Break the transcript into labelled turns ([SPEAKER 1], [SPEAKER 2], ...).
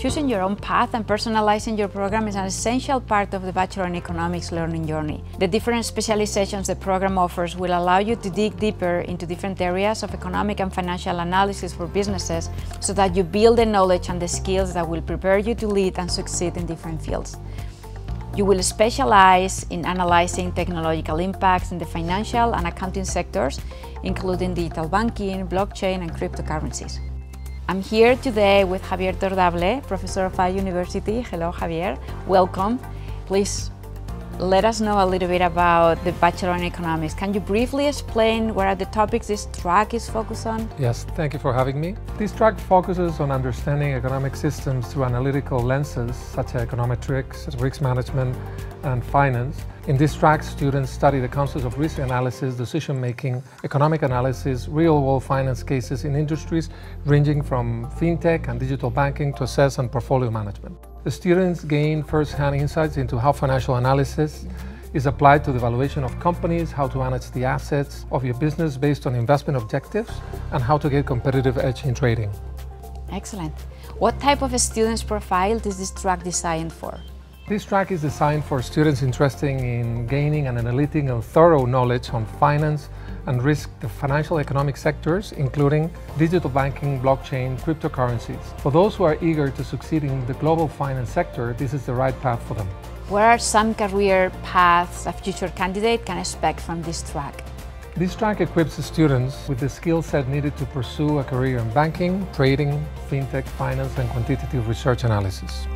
[SPEAKER 1] Choosing your own path and personalizing your program is an essential part of the Bachelor in Economics learning journey. The different specializations the program offers will allow you to dig deeper into different areas of economic and financial analysis for businesses so that you build the knowledge and the skills that will prepare you to lead and succeed in different fields. You will specialize in analyzing technological impacts in the financial and accounting sectors, including digital banking, blockchain, and cryptocurrencies. I'm here today with Javier Tordable, professor of our university. Hello, Javier. Welcome. Please let us know a little bit about the Bachelor in Economics. Can you briefly explain what are the topics this track is focused on?
[SPEAKER 2] Yes, thank you for having me. This track focuses on understanding economic systems through analytical lenses such as econometrics, risk management, and finance. In this track, students study the concepts of risk analysis, decision-making, economic analysis, real-world finance cases in industries ranging from fintech and digital banking to assess and portfolio management. The students gain first-hand insights into how financial analysis is applied to the valuation of companies, how to manage the assets of your business based on investment objectives, and how to get competitive edge in trading.
[SPEAKER 1] Excellent. What type of a student's profile is this track designed for?
[SPEAKER 2] This track is designed for students interested in gaining an analytic and thorough knowledge on finance and risk, the financial economic sectors, including digital banking, blockchain, cryptocurrencies. For those who are eager to succeed in the global finance sector, this is the right path for them.
[SPEAKER 1] What are some career paths a future candidate can expect from this track?
[SPEAKER 2] This track equips the students with the skill set needed to pursue a career in banking, trading, fintech, finance, and quantitative research analysis.